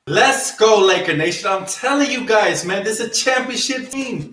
Let's go, Laker Nation. I'm telling you guys, man, this is a championship team.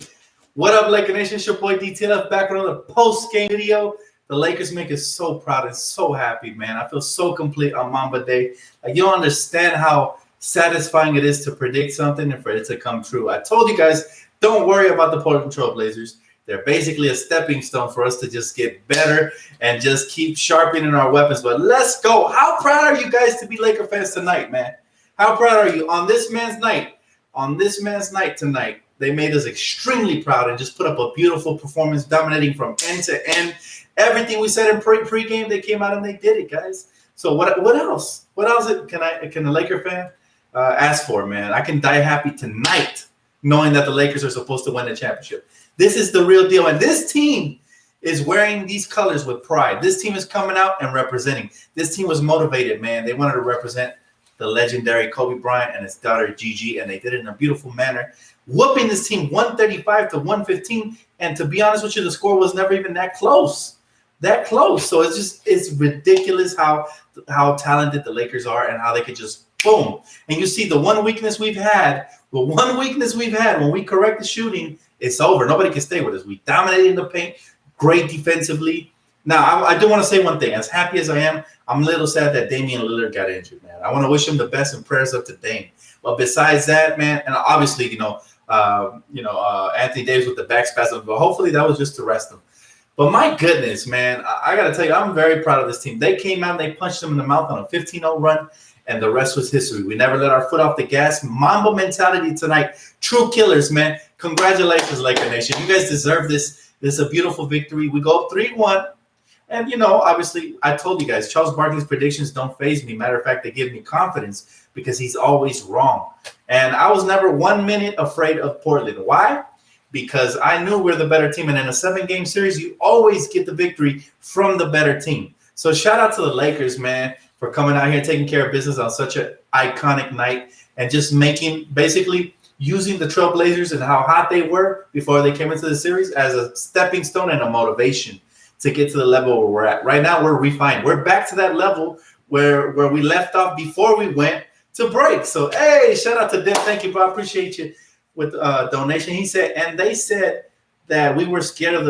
What up, Laker Nation? It's your boy DTLF back with another post-game video. The Lakers make us so proud and so happy, man. I feel so complete on Mamba Day. Like, you don't understand how satisfying it is to predict something and for it to come true. I told you guys, don't worry about the Portland Trail Blazers. They're basically a stepping stone for us to just get better and just keep sharpening our weapons. But let's go. How proud are you guys to be Laker fans tonight, man? How proud are you on this man's night? On this man's night tonight, they made us extremely proud and just put up a beautiful performance, dominating from end to end. Everything we said in pre-game, they came out and they did it, guys. So what else? What else can a Laker fan ask for, man? I can die happy tonight knowing that the Lakers are supposed to win the championship. This is the real deal, and this team is wearing these colors with pride. This team is coming out and representing. This team was motivated, man. They wanted to represent the legendary Kobe Bryant and his daughter Gigi, and they did it in a beautiful manner, whooping this team 135-115. And to be honest with you, the score was never even that close. So it's ridiculous how talented the Lakers are and how they could just boom. And you see the one weakness we've had when we correct the shooting, it's over. Nobody can stay with us. We dominated in the paint, great defensively. Now, I do want to say one thing. As happy as I am, I'm a little sad that Damian Lillard got injured, man. I want to wish him the best and prayers up to Dame. But besides that, man, and obviously, Anthony Davis with the back spasm, but hopefully that was just to rest him. But my goodness, man, I got to tell you, I'm very proud of this team. They came out and they punched them in the mouth on a 15-0 run, and the rest was history. We never let our foot off the gas. Mamba mentality tonight. True killers, man. Congratulations, Laker Nation. You guys deserve this. This is a beautiful victory. We go up 3-1. And, obviously, I told you guys, Charles Barkley's predictions don't faze me. Matter of fact, they give me confidence because he's always wrong. And I was never 1 minute afraid of Portland. Why? Because I knew we're the better team. And in a 7-game series, you always get the victory from the better team. So shout out to the Lakers, man, for coming out here and taking care of business on such an iconic night and just basically using the Trailblazers and how hot they were before they came into the series as a stepping stone and a motivation to get to the level where we're at. Right now, we're refined. We're back to that level where we left off before we went to break. So, hey, shout out to Dick. Thank you, bro. I appreciate you with donation. He said, and they said that we were scared of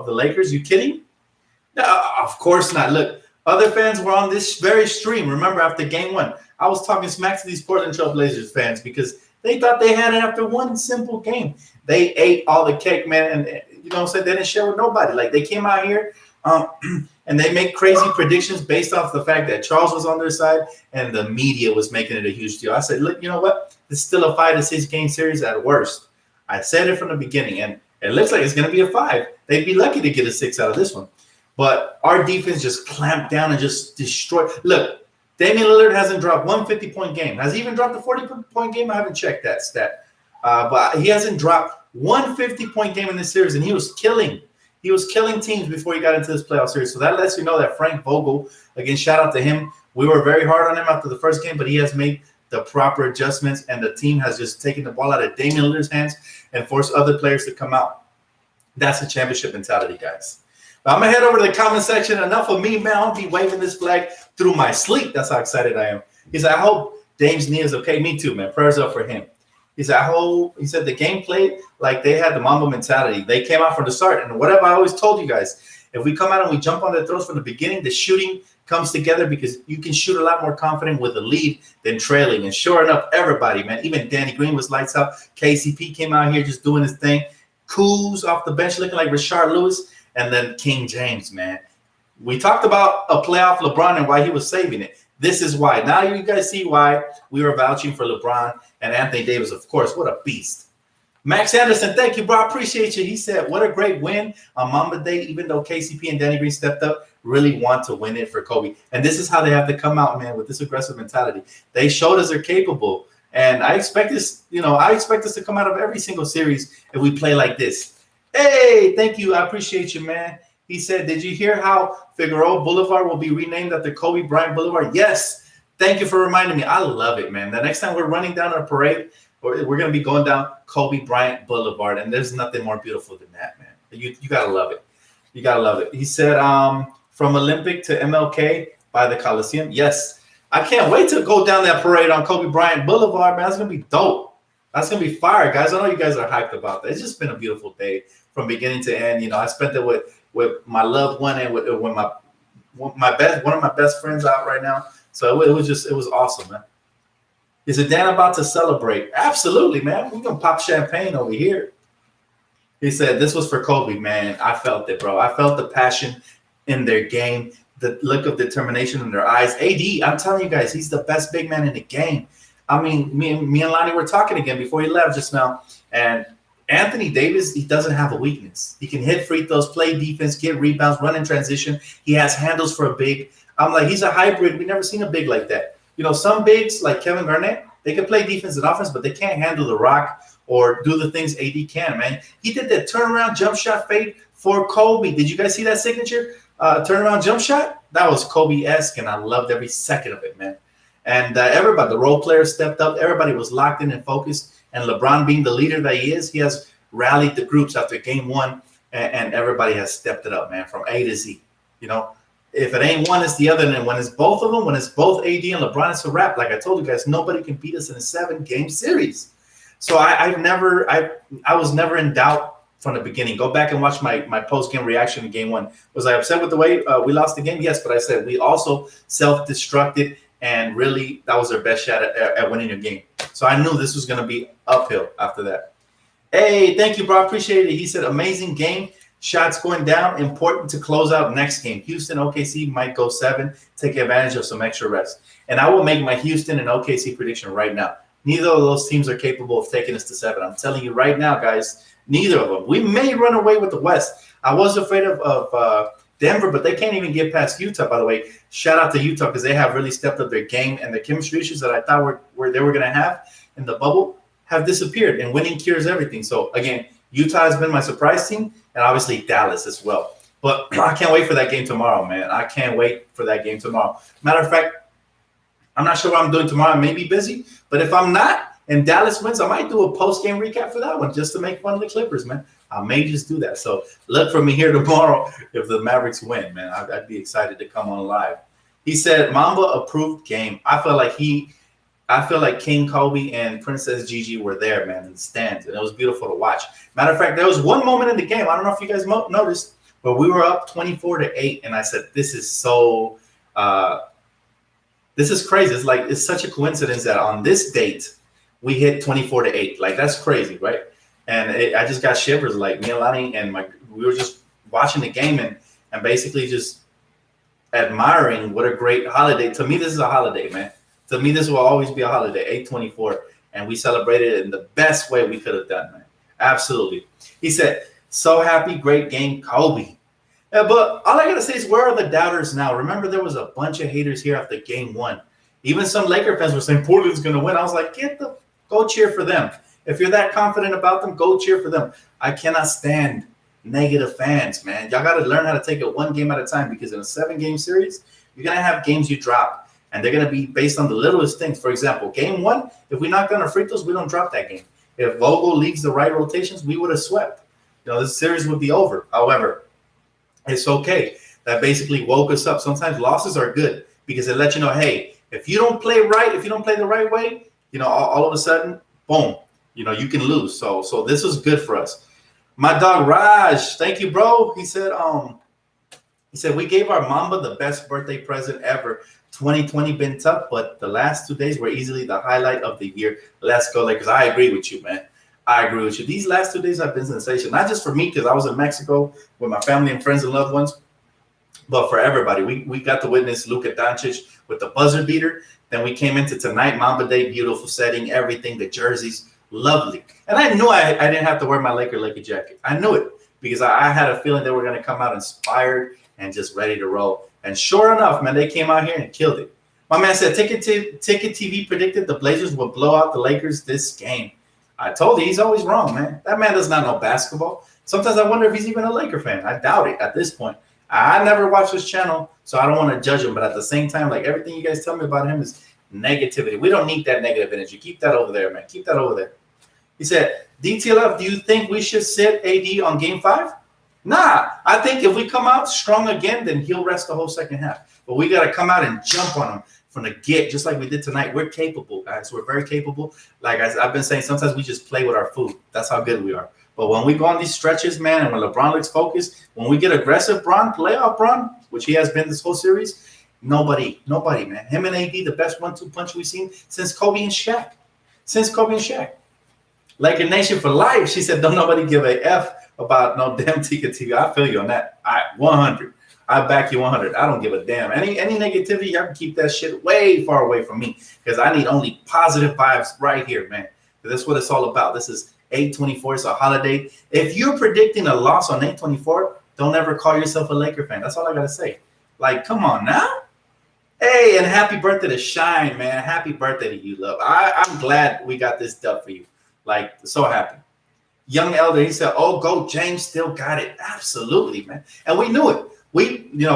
the Lakers. You kidding? No, of course not. Look, other fans were on this very stream. Remember, after game 1, I was talking smack to these Portland Trail Blazers fans because they thought they had it after one simple game. They ate all the cake, man, and they didn't share with nobody. Like, they came out here and they make crazy predictions based off the fact that Charles was on their side and the media was making it a huge deal. I said, look, you know what? It's still a 5 to 6 game series at worst. I said it from the beginning, and it looks like it's going to be a 5. They'd be lucky to get a 6 out of this one. But our defense just clamped down and just destroyed. Look, Damian Lillard hasn't dropped one 50-point game. Has he even dropped a 40-point game? I haven't checked that stat. But he hasn't dropped one 50-point game in this series, and he was killing teams before he got into this playoff series. So that lets you know that Frank Vogel, again, shout out to him. We were very hard on him after the first game, but he has made the proper adjustments, and the team has just taken the ball out of Damian Lillard's hands and forced other players to come out. That's a championship mentality, guys. But I'm going to head over to the comment section. Enough of me, man. I'll be waving this flag through my sleep. That's how excited I am. He said, I hope Dame's knee is okay. Me too, man. Prayers up for him. He said, he said the game played like they had the Mamba mentality. They came out from the start. And whatever I always told you guys, if we come out and we jump on their throats from the beginning, the shooting comes together because you can shoot a lot more confident with a lead than trailing. And sure enough, everybody, man, even Danny Green was lights out. KCP came out here just doing his thing. Kuz off the bench looking like Rashard Lewis. And then King James, man. We talked about a playoff LeBron and why he was saving it. This is why. Now you guys see why we were vouching for LeBron and Anthony Davis, of course. What a beast. Max Anderson, thank you, bro. I appreciate you. He said, what a great win on Mamba Day, even though KCP and Danny Green stepped up, really want to win it for Kobe. And this is how they have to come out, man, with this aggressive mentality. They showed us they're capable. And I expect this, I expect this to come out of every single series if we play like this. Hey, thank you. I appreciate you, man. He said, did you hear how Figueroa Boulevard will be renamed after Kobe Bryant Boulevard? Yes. Thank you for reminding me. I love it, man. The next time we're running down a parade, we're going to be going down Kobe Bryant Boulevard, and there's nothing more beautiful than that, man. You got to love it. You got to love it. He said, from Olympic to MLK by the Coliseum. Yes. I can't wait to go down that parade on Kobe Bryant Boulevard, man. That's going to be dope. That's going to be fire, guys. I know you guys are hyped about that. It's just been a beautiful day from beginning to end. You know, I spent it with my loved one and with one of my best friends out right now. So it was awesome, man. Is it Dan about to celebrate? Absolutely, man. We're going to pop champagne over here. He said, this was for Kobe, man. I felt it, bro. I felt the passion in their game, the look of determination in their eyes. AD, I'm telling you guys, he's the best big man in the game. I mean, me and Lonnie were talking again before he left just now. And Anthony Davis, he doesn't have a weakness. He can hit free throws, play defense, get rebounds, run in transition. He has handles for a big. I'm like, he's a hybrid. We've never seen a big like that. You know, some bigs like Kevin Garnett, they can play defense and offense, but they can't handle the rock or do the things AD can, man. He did that turnaround jump shot fade for Kobe. Did you guys see that signature turnaround jump shot? That was Kobe-esque, and I loved every second of it, man. And everybody, the role players stepped up. Everybody was locked in and focused. And LeBron, being the leader that he is, he has rallied the groups after game one, and everybody has stepped it up, man, from A to Z. You know, if it ain't one, it's the other. And when it's both of them, when it's both AD and LeBron, it's a wrap. Like I told you guys, nobody can beat us in a 7-game series. So I was never in doubt from the beginning. Go back and watch my post-game reaction in game one. Was I upset with the way we lost the game? Yes, but I said we also self-destructed, and really that was their best shot at winning the game. So I knew this was going to be uphill after that. Hey, thank you, bro. Appreciate it. He said, amazing game. Shots going down. Important to close out next game. Houston, OKC might go 7. Take advantage of some extra rest. And I will make my Houston and OKC prediction right now. Neither of those teams are capable of taking us to 7. I'm telling you right now, guys, neither of them. We may run away with the West. I was afraid of Denver, but they can't even get past Utah, by the way. Shout out to Utah because they have really stepped up their game, and the chemistry issues that I thought they were going to have in the bubble have disappeared, and winning cures everything. So, again, Utah has been my surprise team, and obviously Dallas as well. But I can't wait for that game tomorrow, man. I can't wait for that game tomorrow. Matter of fact, I'm not sure what I'm doing tomorrow. I may be busy, but if I'm not and Dallas wins, I might do a post-game recap for that one just to make fun of the Clippers, man. I may just do that. So look for me here tomorrow if the Mavericks win, man. I'd be excited to come on live. He said, Mamba approved game. I feel like King Kobe and Princess Gigi were there, man, in the stands, and it was beautiful to watch. Matter of fact, there was one moment in the game, I don't know if you guys noticed, but we were up 24-8, and I said, this is so this is crazy. It's such a coincidence that on this date we hit 24-8. Like, that's crazy, right? And I just got shivers. Like, me and Lonnie and we were just watching the game and basically just admiring what a great holiday. To me, this is a holiday, man. To me, this will always be a holiday, 8/24, and we celebrated it in the best way we could have done, man. Absolutely. He said, so happy, great game, Kobe. Yeah, but all I got to say is, where are the doubters now? Remember, there was a bunch of haters here after game one. Even some Laker fans were saying Portland's going to win. I was like, go cheer for them. If you're that confident about them, go cheer for them. I cannot stand negative fans, man. Y'all got to learn how to take it one game at a time, because in a 7-game series, you're going to have games you drop, and they're going to be based on the littlest things. For example, game one, if we knock down our free throws, we don't drop that game. If Vogel leads the right rotations, we would have swept. This series would be over. However, it's okay. That basically woke us up. Sometimes losses are good because they let you know, hey, if you don't play right, if you don't play the right way, all of a sudden, boom, you can lose. So this was good for us. My dog Raj, thank you, bro. He said we gave our Mamba the best birthday present ever. 2020 been tough, but the last 2 days were easily the highlight of the year. Let's go, Lakers. I agree with you, man. I agree with you. These last 2 days have been sensational. Not just for me, because I was in Mexico with my family and friends and loved ones, but for everybody. We got to witness Luka Doncic with the buzzer beater. Then we came into tonight, Mamba Day, beautiful setting, everything, the jerseys, lovely. And I knew I didn't have to wear my Laker jacket. I knew it because I had a feeling they were going to come out inspired and just ready to roll. And sure enough, man, they came out here and killed it. My man said Ticket TV predicted the Blazers would blow out the Lakers this game. I told you, he's always wrong, man. That man does not know basketball. Sometimes I wonder if he's even a Laker fan. I doubt it at this point. I never watched his channel, so I don't want to judge him. But at the same time, like, everything you guys tell me about him is negativity. We don't need that negative energy. Keep that over there, man. Keep that over there. He said, DTLF, do you think we should sit AD on game 5? Nah. I think if we come out strong again, then he'll rest the whole second half. But we got to come out and jump on him. from the get, just like we did tonight. We're capable, guys. We're very capable. Like I've been saying, sometimes we just play with our food. That's how good we are. But when we go on these stretches, man, and when LeBron looks focused, when we get aggressive, playoff Bron, which he has been this whole series, nobody, man. Him and AD, the best 1-2 punch we've seen since Kobe and Shaq. Laker Nation for life. She said, don't nobody give a F about no damn Tika Tika. I feel you on that. All right, 100. I back you 100. I don't give a damn. Any negativity, y'all can keep that shit way far away from me because I need only positive vibes right here, man. That's what it's all about. This is 8/24. It's a holiday. If you're predicting a loss on 8/24, don't ever call yourself a Laker fan. That's all I got to say. Like, come on now. Hey, and happy birthday to Shine, man. Happy birthday to you, love. I'm glad we got this dub for you. Like, so happy. Young Elder, he said, oh, go James, still got it. Absolutely, man. And we knew it.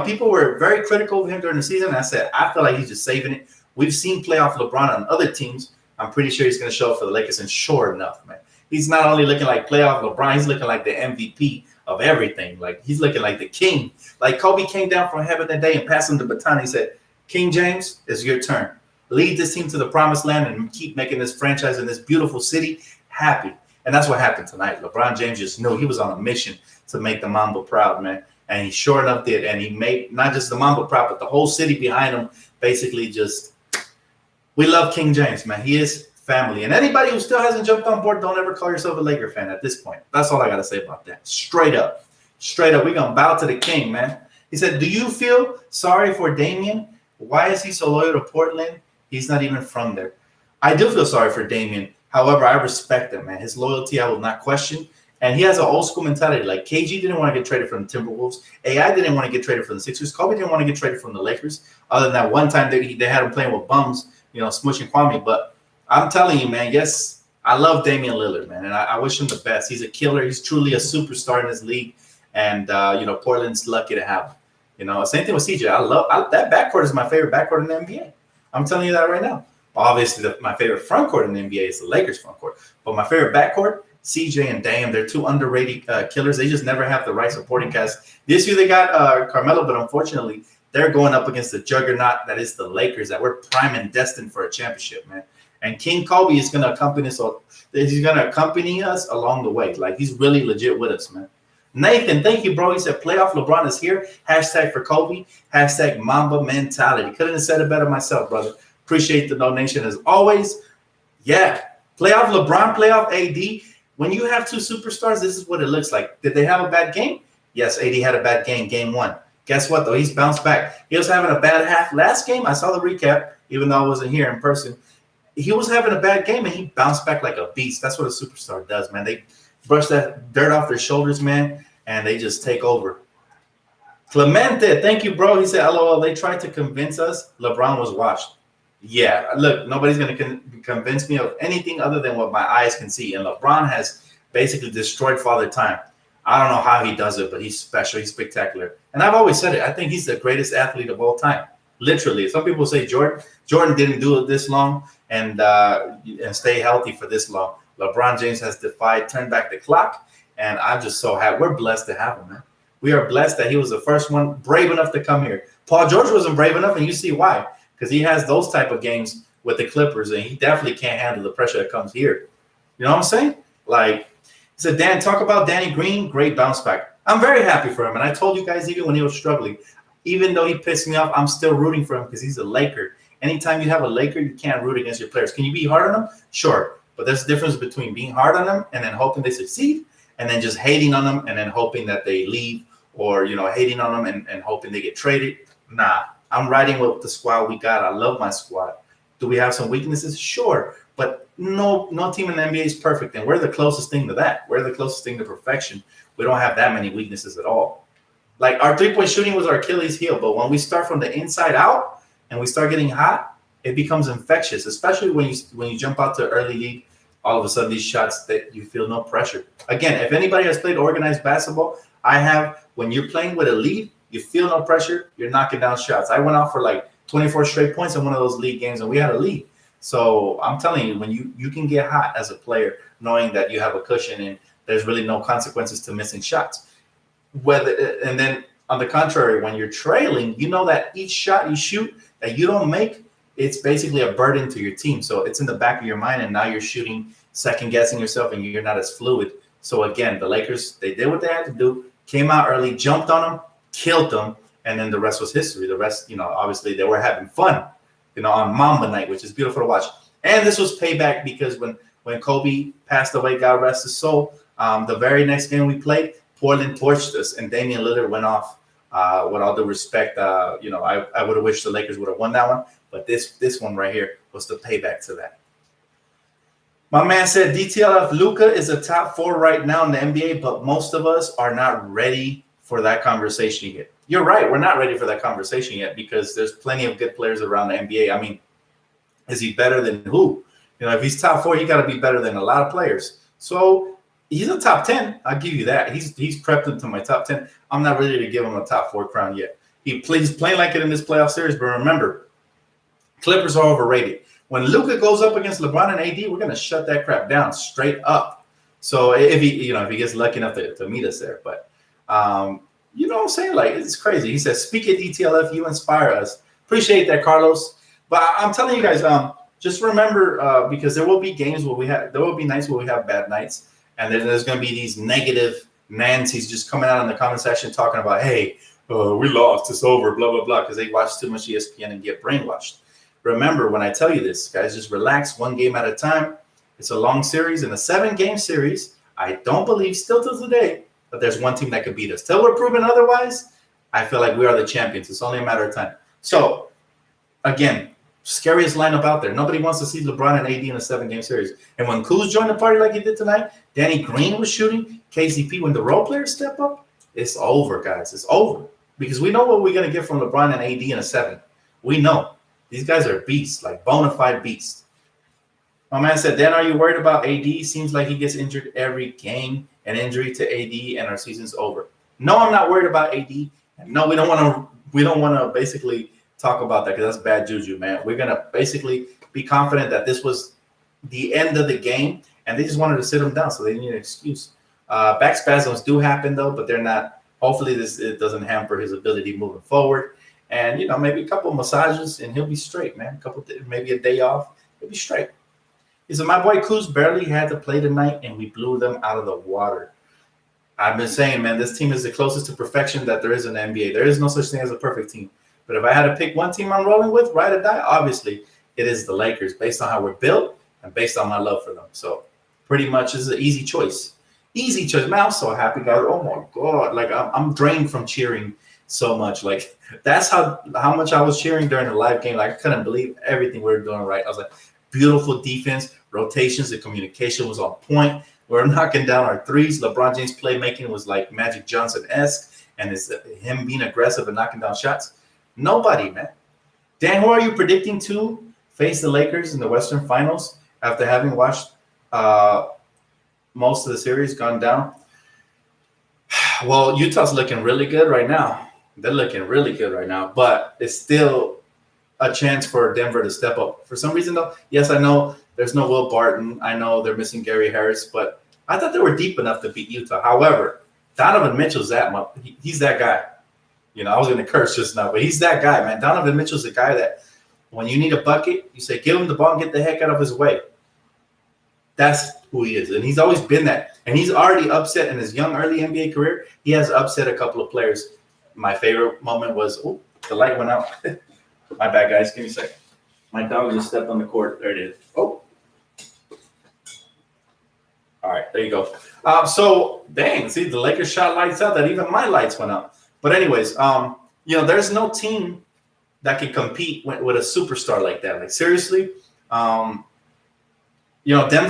People were very critical of him during the season. I said, I feel like he's just saving it. We've seen playoff LeBron on other teams. I'm pretty sure he's going to show up for the Lakers. And sure enough, man, he's not only looking like playoff LeBron, he's looking like the MVP of everything. Like, he's looking like the king. Like, Kobe came down from heaven that day and passed him the baton. He said, King James, it's your turn. Lead this team to the promised land and keep making this franchise in this beautiful city happy. And that's what happened tonight. LeBron James just knew he was on a mission to make the Mamba proud, man. And he sure enough did. And he made not just the Mamba proud, but the whole city behind him. Basically just, we love King James, man. He is family. And anybody who still hasn't jumped on board, don't ever call yourself a Laker fan at this point. That's all I got to say about that. Straight up. We're going to bow to the king, man. He said, do you feel sorry for Damian? Why is he so loyal to Portland? He's not even from there. I do feel sorry for Damian. However, I respect him, man. His loyalty, I will not question. And he has an old school mentality. Like, KG didn't want to get traded from the Timberwolves. AI didn't want to get traded from the Sixers. Kobe didn't want to get traded from the Lakers. Other than that one time they had him playing with bums, smushing Kwame. But I'm telling you, man, yes, I love Damian Lillard, man. And I wish him the best. He's a killer. He's truly a superstar in this league. And, Portland's lucky to have him. Same thing with CJ. I love that backcourt is my favorite backcourt in the NBA. I'm telling you that right now. Obviously, my favorite front court in the NBA is the Lakers front court. But my favorite backcourt, CJ and Dame, they're two underrated killers. They just never have the right supporting cast. This year they got Carmelo, but unfortunately, they're going up against the juggernaut that is the Lakers, that we're prime and destined for a championship, man. And King Kobe is going to accompany us. He's going to accompany us along the way. Like, he's really legit with us, man. Nathan, thank you, bro. He said, playoff LeBron is here. Hashtag for Kobe. Hashtag Mamba mentality. Couldn't have said it better myself, brother. Appreciate the donation as always. Yeah. Playoff LeBron, playoff AD. When you have two superstars, this is what it looks like. Did they have a bad game? Yes, AD had a bad game 1. Guess what, though? He's bounced back. He was having a bad half. Last game, I saw the recap, even though I wasn't here in person. He was having a bad game, and he bounced back like a beast. That's what a superstar does, man. They brush that dirt off their shoulders, man, and they just take over. Clemente, thank you, bro. He said, LOL, they tried to convince us LeBron was washed. Yeah, look, nobody's going to convince me of anything other than what my eyes can see. And LeBron has basically destroyed Father Time. I don't know how he does it, but he's special. He's spectacular. And I've always said it. I think he's the greatest athlete of all time. Literally. Some people say Jordan. Jordan didn't do it this long and stay healthy for this long. LeBron James has turned back the clock. And I'm just so happy. We're blessed to have him, man. We are blessed that he was the first one brave enough to come here. Paul George wasn't brave enough, and you see why. Because he has those type of games with the Clippers, and he definitely can't handle the pressure that comes here. You know what I'm saying? Like, he said, Dan, talk about Danny Green. Great bounce back. I'm very happy for him. And I told you guys, even when he was struggling, even though he pissed me off, I'm still rooting for him because he's a Laker. Anytime you have a Laker, you can't root against your players. Can you be hard on them? Sure. But there's a difference between being hard on them and then hoping they succeed, and then just hating on them and then hoping that they leave, or, hating on them and hoping they get traded. Nah. I'm riding with the squad we got. I love my squad. Do we have some weaknesses? Sure. But no team in the NBA is perfect. And we're the closest thing to that. We're the closest thing to perfection. We don't have that many weaknesses at all. Like, our three-point shooting was our Achilles heel. But when we start from the inside out and we start getting hot, it becomes infectious, especially when you jump out to early lead. All of a sudden, these shots that you feel no pressure. Again, if anybody has played organized basketball, I have. When you're playing with a lead, you feel no pressure. You're knocking down shots. I went out for like 24 straight points in one of those league games, and we had a lead. So I'm telling you, when you can get hot as a player, knowing that you have a cushion and there's really no consequences to missing shots. And then on the contrary, when you're trailing, you know that each shot you shoot that you don't make, it's basically a burden to your team. So it's in the back of your mind, and now you're shooting, second guessing yourself, and you're not as fluid. So again, the Lakers, they did what they had to do, came out early, jumped on them, killed them, and then the rest was history. The rest, obviously they were having fun, on Mamba night, which is beautiful to watch. And this was payback because when Kobe passed away, God rest his soul, the very next game we played, Portland torched us, and Damian Lillard went off. With all due respect, I would have wished the Lakers would have won that one, but this one right here was the payback to that. My man said DTLF, Luka is a top 4 right now in the NBA, but most of us are not ready for that conversation yet. You're right. We're not ready for that conversation yet because there's plenty of good players around the NBA. I mean, is he better than who? If he's top 4, he got to be better than a lot of players. So he's a top 10. I'll give you that. He's prepped into my top 10. I'm not ready to give him a top 4 crown yet. He's playing like it in this playoff series, but remember, Clippers are overrated. When Luka goes up against LeBron and AD, we're going to shut that crap down straight up. So if he gets lucky enough to meet us there, but you know what I'm saying? Like, it's crazy. He says, speak at DTLF, you inspire us. Appreciate that, Carlos. But I'm telling you guys, just remember, because there will be games there will be nights where we have bad nights. And then there's going to be these negative Nancy's just coming out in the comment section talking about, hey, we lost, it's over, blah, blah, blah, because they watch too much ESPN and get brainwashed. Remember, when I tell you this, guys, just relax, one game at a time. It's a long series. In a 7-game series, I don't believe still to today that there's one team that could beat us. Till we're proven otherwise, I feel like we are the champions. It's only a matter of time. So, again, scariest lineup out there. Nobody wants to see LeBron and AD in a 7-game series. And when Kuz joined the party like he did tonight, Danny Green was shooting, KCP, when the role players step up, it's over, guys. It's over. Because we know what we're going to get from LeBron and AD in a 7. We know. These guys are beasts, like bona fide beasts. My man said, Dan, are you worried about AD? Seems like he gets injured every game, an injury to AD, and our season's over. No, I'm not worried about AD. No, we don't want to basically talk about that because that's bad juju, man. We're going to basically be confident that this was the end of the game, and they just wanted to sit him down, so they need an excuse. Back spasms do happen, though, but they're not. Hopefully, it doesn't hamper his ability moving forward. And, maybe a couple of massages, and he'll be straight, man. Maybe a day off, he'll be straight. He said, my boy Kuz barely had to play tonight, and we blew them out of the water. I've been saying, man, this team is the closest to perfection that there is in the NBA. There is no such thing as a perfect team. But if I had to pick one team I'm rolling with, ride or die, obviously, it is the Lakers, based on how we're built and based on my love for them. So pretty much is an easy choice. Easy choice. Man, I'm so happy, guys. Oh, my God. Like, I'm drained from cheering so much. Like, that's how much I was cheering during the live game. Like, I couldn't believe everything we were doing right. I was like, beautiful defense, rotations, the communication was on point. We're knocking down our threes. LeBron James playmaking was like Magic Johnson-esque, and it's him being aggressive and knocking down shots. Nobody, man. Dan, who are you predicting to face the Lakers in the Western Finals after having watched most of the series gone down? Well, Utah's looking really good right now. They're looking really good right now, but it's still a chance for Denver to step up. For some reason, though, yes, I know there's no Will Barton. I know they're missing Gary Harris, but I thought they were deep enough to beat Utah. However, Donovan Mitchell's he's that guy. I was going to curse just now, but he's that guy, man. Donovan Mitchell's the guy that when you need a bucket, you say, give him the ball and get the heck out of his way. That's who he is. And he's always been that. And he's already upset in his young, early NBA career. He has upset a couple of players. My favorite moment was, the light went out. My bad, guys. Give me a second. My dog just stepped on the court. There it is. Oh. All right, there you go. So, dang, see, the Lakers shot lights out that even my lights went out. But anyways, there's no team that can compete with a superstar like that. Like, seriously, Denver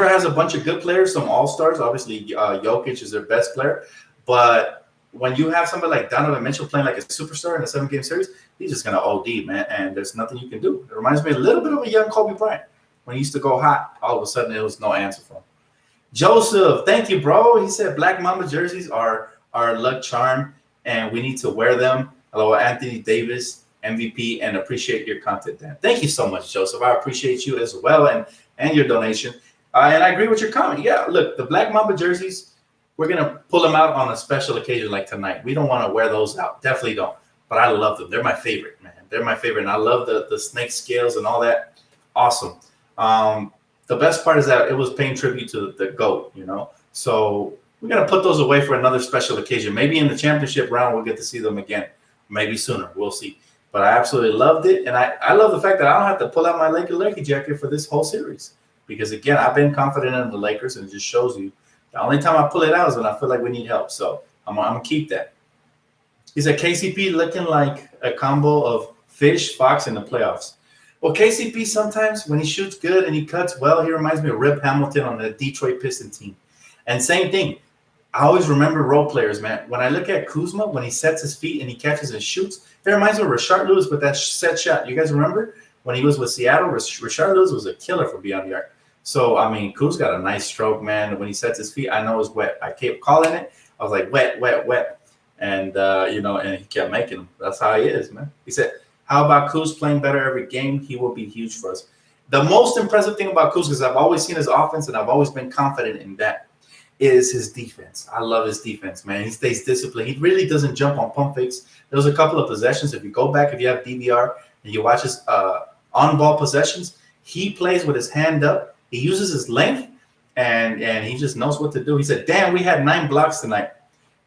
has a bunch of good players, some all-stars. Obviously, Jokic is their best player. But when you have somebody like Donovan Mitchell playing like a superstar in a 7-game series, he's just going to OD, man, and there's nothing you can do. It reminds me a little bit of a young Kobe Bryant. When he used to go hot, all of a sudden, there was no answer for him. Joseph, thank you, bro. He said Black Mamba jerseys are our luck charm, and we need to wear them. Hello, Anthony Davis, MVP, and appreciate your content, Dan. Thank you so much, Joseph. I appreciate you as well and your donation. And I agree with your comment. Yeah, look, the Black Mamba jerseys, we're going to pull them out on a special occasion like tonight. We don't want to wear those out. Definitely don't. But I love them. They're my favorite, man. They're my favorite. And I love the snake scales and all that. Awesome. The best part is that it was paying tribute to the GOAT, So we're going to put those away for another special occasion. Maybe in the championship round, we'll get to see them again. Maybe sooner. We'll see. But I absolutely loved it. And I love the fact that I don't have to pull out my Laker jacket for this whole series. Because, again, I've been confident in the Lakers, and it just shows you the only time I pull it out is when I feel like we need help. So I'm going to keep that. He said KCP looking like a combo of Fish, Fox in the playoffs. Well, KCP sometimes when he shoots good and he cuts well, he reminds me of Rip Hamilton on the Detroit Pistons team. And same thing. I always remember role players, man. When I look at Kuzma, when he sets his feet and he catches and shoots, that reminds me of Rashard Lewis with that set shot. You guys remember when he was with Seattle? Rashard Lewis was a killer for beyond the arc. So, I mean, Kuz got a nice stroke, man. When he sets his feet, I know it's wet. I kept calling it. I was like, wet, wet, wet. And, and he kept making them. That's how he is, man. He said, how about Kuz playing better every game? He will be huge for us. The most impressive thing about Kuz, because I've always seen his offense and I've always been confident in that, is his defense. I love his defense, man. He stays disciplined. He really doesn't jump on pump fakes. There was a couple of possessions. If you go back, if you have DVR and you watch his on-ball possessions, he plays with his hand up. He uses his length, and he just knows what to do. He said, damn, we had 9 blocks tonight.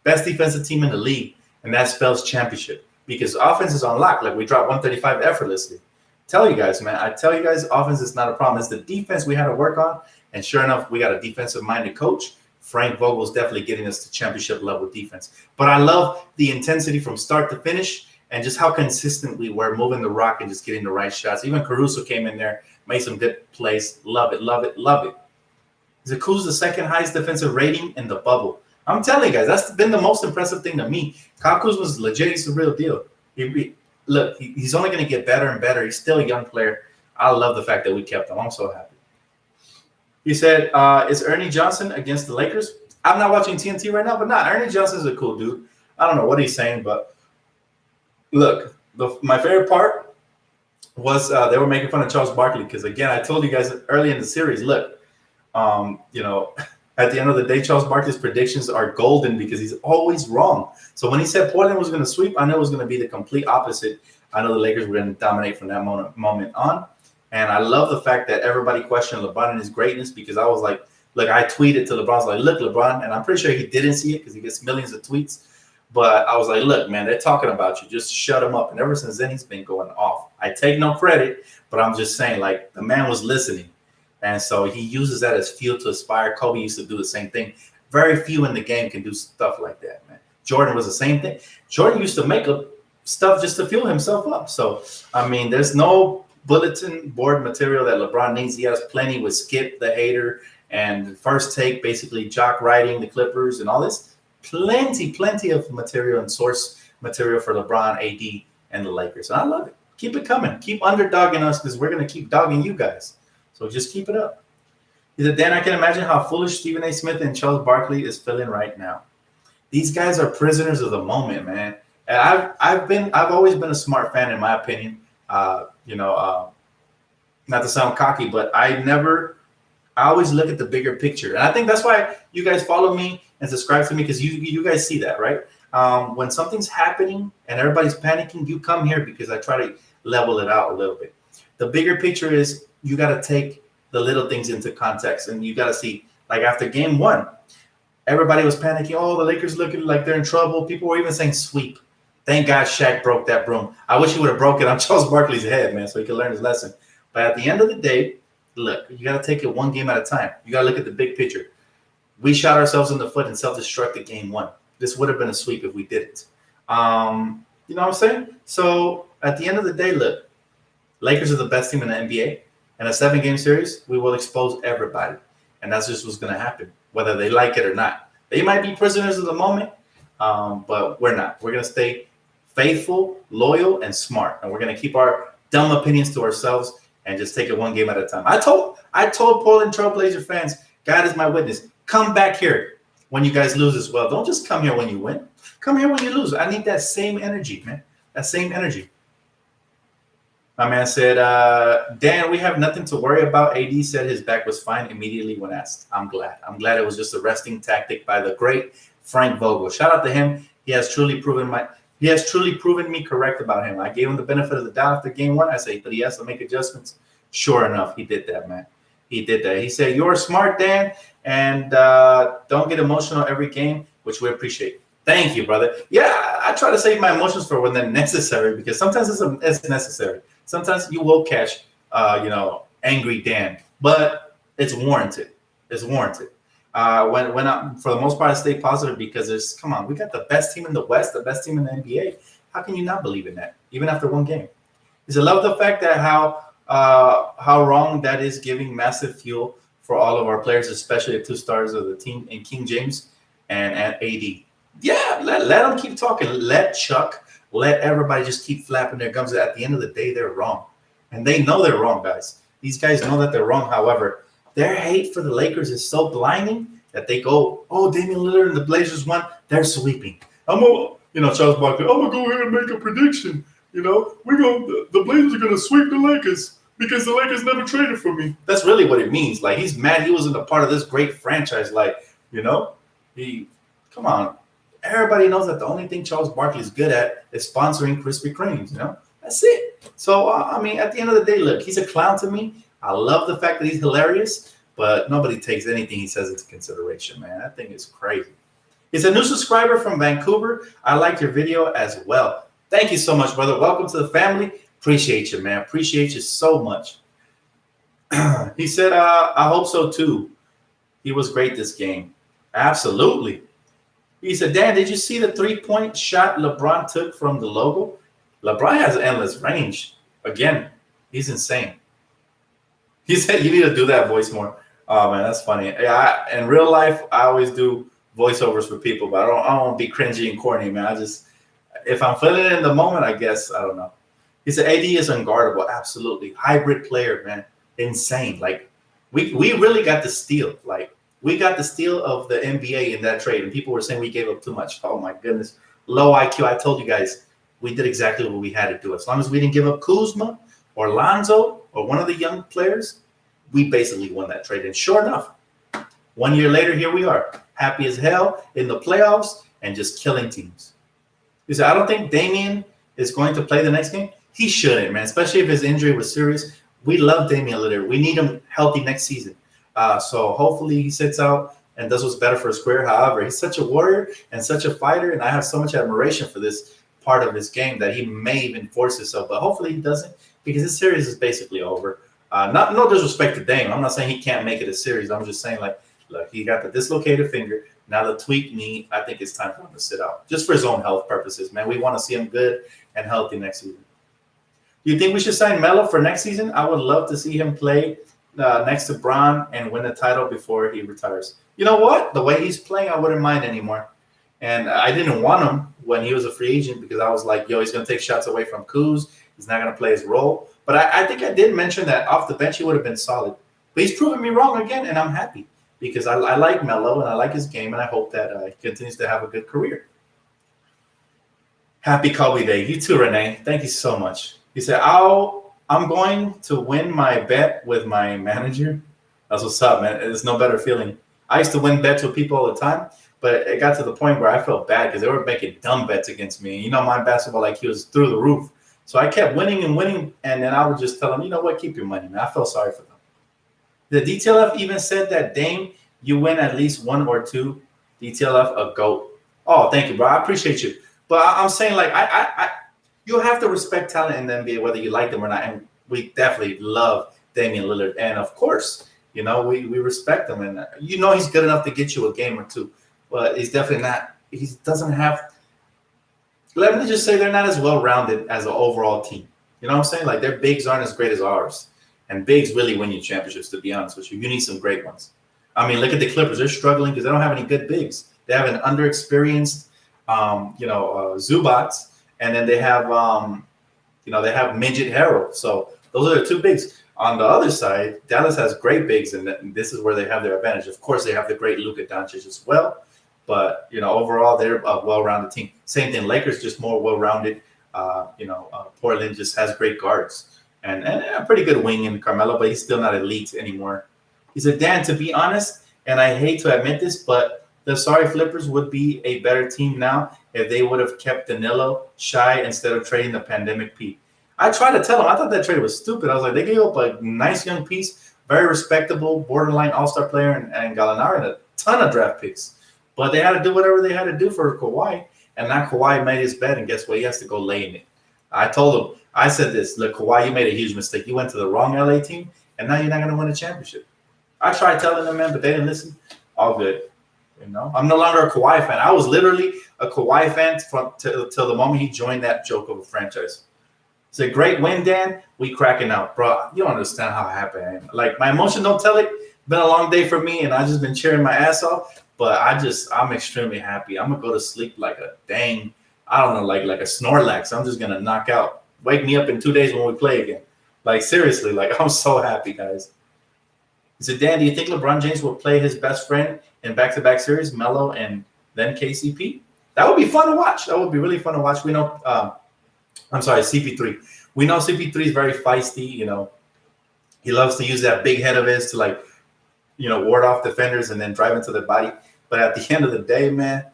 Best defensive team in the league, and that spells championship because offense is on lock. Like, we dropped 135 effortlessly. Tell you guys, man, offense is not a problem. It's the defense we had to work on, and sure enough, we got a defensive-minded coach. Frank Vogel's definitely getting us to championship-level defense. But I love the intensity from start to finish and just how consistent we were moving the rock and just getting the right shots. Even Caruso came in there, made some good plays. Love it, love it, love it. Kuz's the second highest defensive rating in the bubble. I'm telling you guys, that's been the most impressive thing to me. Kyle Kuzma was legit. He's the real deal. He's only going to get better and better. He's still a young player. I love the fact that we kept him. I'm so happy. He said, is Ernie Johnson against the Lakers? I'm not watching TNT right now, but Ernie Johnson's a cool dude. I don't know what he's saying, but look, my favorite part was they were making fun of Charles Barkley because, again, I told you guys early in the series, look, at the end of the day, Charles Barkley's predictions are golden because he's always wrong. So when he said Portland was going to sweep, I know it was going to be the complete opposite. I know the Lakers were going to dominate from that moment on. And I love the fact that everybody questioned LeBron and his greatness because I was like, look, I tweeted to LeBron, I was like, look, LeBron, and I'm pretty sure he didn't see it because he gets millions of tweets. But I was like, look, man, they're talking about you. Just shut him up. And ever since then, he's been going off. I take no credit, but I'm just saying, like, the man was listening. And so he uses that as fuel to aspire. Kobe used to do the same thing. Very few in the game can do stuff like that, man. Jordan was the same thing. Jordan used to make up stuff just to fuel himself up. So, I mean, there's no bulletin board material that LeBron needs. He has plenty with Skip, the hater, and First Take, basically jock writing the Clippers and all this. Plenty of material and source material for LeBron, AD, and the Lakers. And I love it. Keep it coming. Keep underdogging us because we're going to keep dogging you guys. So just keep it up. He said, Dan, I can imagine how foolish Stephen A. Smith and Charles Barkley is feeling right now. These guys are prisoners of the moment, man. And I've always been a smart fan, in my opinion. Not to sound cocky, but I always look at the bigger picture. And I think that's why you guys follow me and subscribe to me, because you guys see that, right? When something's happening and everybody's panicking, you come here because I try to level it out a little bit. The bigger picture is you got to take the little things into context, and you got to see, like after game 1, everybody was panicking. Oh, the Lakers looking like they're in trouble. People were even saying sweep. Thank God Shaq broke that broom. I wish he would have broke it on Charles Barkley's head, man, so he could learn his lesson. But at the end of the day, look, you got to take it one game at a time. You got to look at the big picture. We shot ourselves in the foot and self-destructed game 1. This would have been a sweep if we didn't. You know what I'm saying? So at the end of the day, look, Lakers are the best team in the NBA. In a 7-game series, we will expose everybody. And that's just what's going to happen, whether they like it or not. They might be prisoners of the moment, but we're not. We're going to stay faithful, loyal, and smart. And we're going to keep our dumb opinions to ourselves and just take it one game at a time. I told Portland Trailblazer fans, God is my witness, come back here when you guys lose as well. Don't just come here when you win. Come here when you lose. I need that same energy, man. That same energy. My man said, Dan, we have nothing to worry about. AD said his back was fine immediately when asked. I'm glad. I'm glad it was just a resting tactic by the great Frank Vogel. Shout out to him. He has truly proven He has truly proven me correct about him. I gave him the benefit of the doubt after game one. I say, but he has to make adjustments. Sure enough, he did that, man. He did that. He said, "You're smart, Dan, and don't get emotional every game," which we appreciate. Thank you, brother. Yeah, I try to save my emotions for when they're necessary, because sometimes it's necessary. Sometimes you will catch, angry Dan, but it's warranted. It's warranted. When I, for the most part, I stay positive because come on, we got the best team in the West, the best team in the NBA. How can you not believe in that, even after one game? Because I love the fact that how wrong that is, giving massive fuel for all of our players, especially the two stars of the team in King James and AD. Yeah, let them keep talking. Let Chuck, let everybody just keep flapping their gums. At the end of the day, they're wrong. And they know they're wrong, guys. These guys know that they're wrong. However, their hate for the Lakers is so blinding that they go, "Oh, Damian Lillard and the Blazers won. They're sweeping." Charles Barkley, I'm going to go ahead and make a prediction. The Blazers are going to sweep the Lakers because the Lakers never traded for me. That's really what it means. Like, he's mad he wasn't a part of this great franchise. Come on. Everybody knows that the only thing Charles Barkley is good at is sponsoring Krispy Kremes, That's it. So, at the end of the day, look, he's a clown to me. I love the fact that he's hilarious, but nobody takes anything he says into consideration, man. That thing is crazy. He's a new subscriber from Vancouver. I liked your video as well. Thank you so much, brother. Welcome to the family. Appreciate you, man. Appreciate you so much. He said, I hope so, too. He was great this game. Absolutely. He said, Dan, did you see the three-point shot LeBron took from the logo? LeBron has endless range. Again, he's insane. He said you need to do that voice more. Oh, man, that's funny. Yeah, in real life, I always do voiceovers for people, but I don't want to be cringy and corny, man. If I'm feeling it in the moment, I guess, I don't know. He said AD is unguardable. Absolutely. Hybrid player, man. Insane. Like, we really got the steal. Like, we got the steal of the NBA in that trade, and people were saying we gave up too much. Oh, my goodness. Low IQ. I told you guys, we did exactly what we had to do. As long as we didn't give up Kuzma or Lonzo or one of the young players, we basically won that trade. And sure enough, 1 year later, here we are, happy as hell in the playoffs and just killing teams. He said, I don't think Damian is going to play the next game. He shouldn't, man, especially if his injury was serious. We love Damian Lillard. We need him healthy next season. So hopefully he sits out and does what's better for his career. However, he's such a warrior and such a fighter, and I have so much admiration for this part of his game that he may even force himself. But hopefully he doesn't, because this series is basically over. No disrespect to Dame. I'm not saying he can't make it a series. I'm just saying, like, look, he got the dislocated finger. Now the tweaked knee. I think it's time for him to sit out, just for his own health purposes, man. We want to see him good and healthy next season. Do you think we should sign Melo for next season? I would love to see him play next to Bron and win the title before he retires. You know what? The way he's playing, I wouldn't mind anymore. And I didn't want him when he was a free agent because I was like, yo, he's going to take shots away from Kuz. He's not going to play his role. But I think I did mention that off the bench he would have been solid. But he's proven me wrong again, and I'm happy because I like Melo and I like his game, and I hope that he continues to have a good career. Happy Kobe Day. You too, Renee. Thank you so much. He said, I'm going to win my bet with my manager. That's what's up, man. There's no better feeling. I used to win bets with people all the time, but it got to the point where I felt bad because they were making dumb bets against me. You know, my basketball IQ was through the roof. So I kept winning and winning, and then I would just tell them, you know what, keep your money, man. I felt sorry for them. The DTLF even said that, Dame, you win at least one or two. DTLF, a GOAT. Oh, thank you, bro. I appreciate you. But I'm saying, like, you have to respect talent in the NBA, whether you like them or not. And we definitely love Damian Lillard. And, of course, you know, we respect him. And, you know, he's good enough to get you a game or two. But he's definitely not – he doesn't have – let me just say they're not as well-rounded as an overall team. You know what I'm saying? Like, their bigs aren't as great as ours. And bigs really win you championships, to be honest with you. You need some great ones. I mean, look at the Clippers. They're struggling because they don't have any good bigs. They have an underexperienced, Zubats. And then they have, they have Midget Harrell. So those are the two bigs. On the other side, Dallas has great bigs, and this is where they have their advantage. Of course, they have the great Luka Doncic as well. But, you know, overall, they're a well-rounded team. Same thing, Lakers just more well-rounded. Portland just has great guards. And a pretty good wing in Carmelo, but he's still not elite anymore. He said, Dan, to be honest, and I hate to admit this, but the sorry flippers would be a better team now if they would have kept Danilo shy instead of trading the pandemic P. I tried to tell them. I thought that trade was stupid. I was like, they gave up a nice young piece, very respectable, borderline all-star player, and Gallinari, and a ton of draft picks. But they had to do whatever they had to do for Kawhi. And now Kawhi made his bed, and guess what? He has to go lay in it. I told him, I said this, look, Kawhi, you made a huge mistake. You went to the wrong LA team, and now you're not going to win a championship. I tried telling them, man, but they didn't listen. All good. I'm no longer a Kawhi fan. I was literally a Kawhi fan till the moment he joined that joke of a franchise. It's a great win, Dan. We cracking out, bro. You don't understand how happy I am. Like, my emotion don't tell it. Been a long day for me, and I just been cheering my ass off. But I'm extremely happy. I'm gonna go to sleep like a dang, I don't know, like a Snorlax. I'm just gonna knock out. Wake me up in 2 days when we play again. Like, seriously, like, I'm so happy, guys. He said, Dan, do you think LeBron James will play his best friend in back-to-back series, Melo and then KCP? That would be fun to watch. That would be really fun to watch. We know, CP3. We know CP3 is very feisty. He loves to use that big head of his to, ward off defenders and then drive into their body. But at the end of the day, man,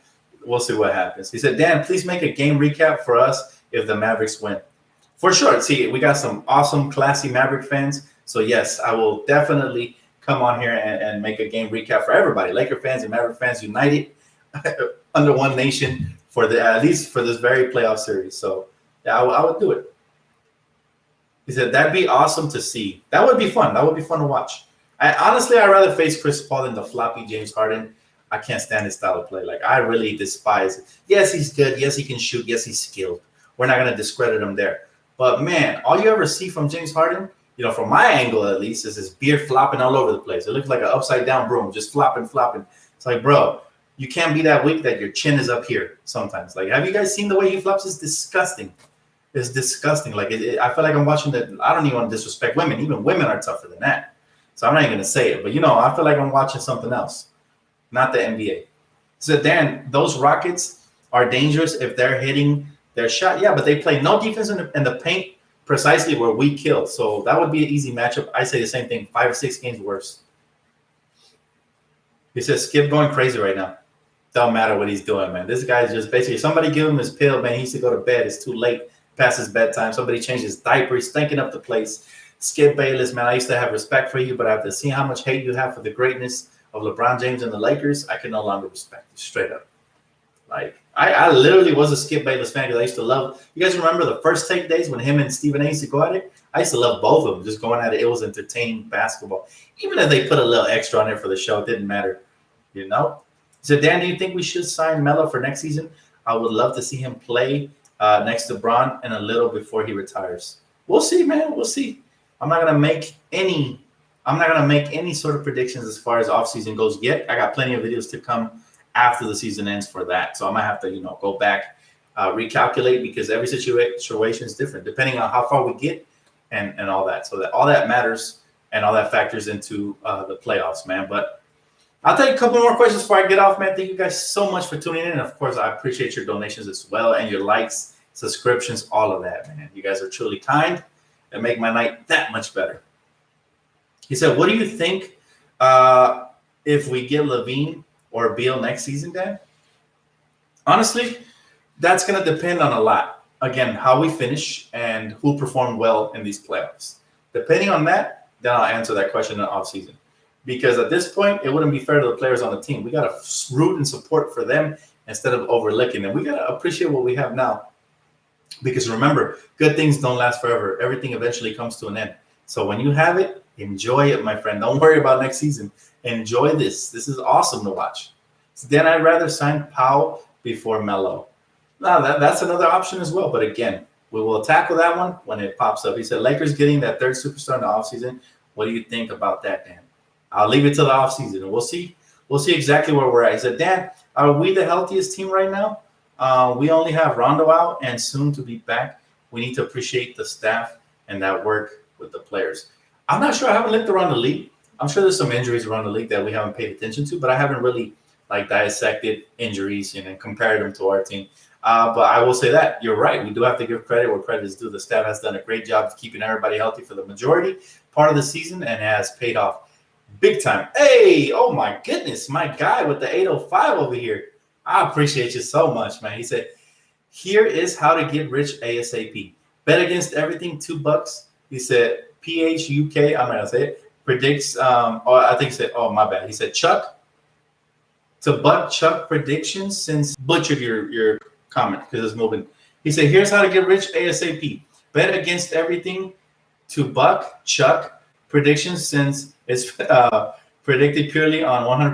we'll see what happens. He said, Dan, please make a game recap for us if the Mavericks win. For sure. See, we got some awesome, classy Maverick fans. So, yes, I will definitely come on here and make a game recap for everybody. Laker fans and Maverick fans united under one nation at least for this very playoff series. So, yeah, I would do it. He said, that'd be awesome to see. That would be fun. That would be fun to watch. Honestly, I'd rather face Chris Paul than the floppy James Harden. I can't stand his style of play. Like, I really despise it. Yes, he's good. Yes, he can shoot. Yes, he's skilled. We're not going to discredit him there. But, man, all you ever see from James Harden, from my angle at least, is his beard flopping all over the place. It looks like an upside-down broom, just flopping. It's like, bro, you can't be that weak that your chin is up here sometimes. Like, have you guys seen the way he flops? It's disgusting. It's disgusting. Like, I feel like I'm watching that. I don't even want to disrespect women. Even women are tougher than that. So I'm not even going to say it. But, I feel like I'm watching something else, not the NBA. So, Dan, those Rockets are dangerous if they're hitting their shot. Yeah, but they play no defense in the paint precisely where we kill. So that would be an easy matchup. I say the same thing, 5 or 6 games worse. He says, Skip going crazy right now. Don't matter what he's doing, man. This guy's just basically, somebody give him his pill, man. He needs to go to bed. It's too late. Past his bedtime. Somebody changed his diaper. He's stinking up the place. Skip Bayless, man, I used to have respect for you, but after seeing how much hate you have for the greatness of LeBron James and the Lakers, I can no longer respect you, straight up. Like, I literally was a Skip Bayless fan because I used to love – you guys remember the first take days when him and Stephen A used to go at it? I used to love both of them, just going at it. It was entertaining basketball. Even if they put a little extra on there for the show, it didn't matter, So, Dan, do you think we should sign Melo for next season? I would love to see him play next to Bron and a little before he retires. We'll see, man. We'll see. I'm not gonna make any sort of predictions as far as offseason goes yet. I got plenty of videos to come after the season ends for that. So I might have to, go back, recalculate, because every situation is different depending on how far we get and all that. So all that matters and all that factors into the playoffs, man. But I'll take a couple more questions before I get off, man. Thank you guys so much for tuning in. And of course, I appreciate your donations as well and your likes, subscriptions, all of that, man. You guys are truly kind and make my night that much better. He said, what do you think if we get Levine or Beal next season, Dan? Honestly, that's going to depend on a lot. Again, how we finish and who performed well in these playoffs. Depending on that, then I'll answer that question in the offseason. Because at this point, it wouldn't be fair to the players on the team. We got to root and support for them instead of overlooking them. We got to appreciate what we have now. Because remember, good things don't last forever. Everything eventually comes to an end. So when you have it, enjoy it, my friend. Don't worry about next season. Enjoy this. This is awesome to watch. So then I'd rather sign Powell before Melo. Now, that's another option as well. But again, we will tackle that one when it pops up. He said, Lakers getting that third superstar in the offseason. What do you think about that, Dan? I'll leave it to the offseason, and we'll see. We'll see exactly where we're at. He said, Dan, are we the healthiest team right now? We only have Rondo out and soon to be back. We need to appreciate the staff and that work with the players. I'm not sure. I haven't looked around the league. I'm sure there's some injuries around the league that we haven't paid attention to, but I haven't really dissected injuries and compared them to our team. But I will say that you're right. We do have to give credit where credit is due. The staff has done a great job of keeping everybody healthy for the majority part of the season and has paid off. Big time. Hey, oh my goodness, my guy with the 805 over here. I appreciate you so much, man. He said, here is how to get rich ASAP. Bet against everything, $2. He said, PHUK, I'm gonna say it, predicts, or I think he said, oh my bad. He said, Chuck, to buck Chuck predictions since butchered your comment because it's moving. He said, here's how to get rich ASAP. Bet against everything to buck Chuck predictions since it's predicted purely on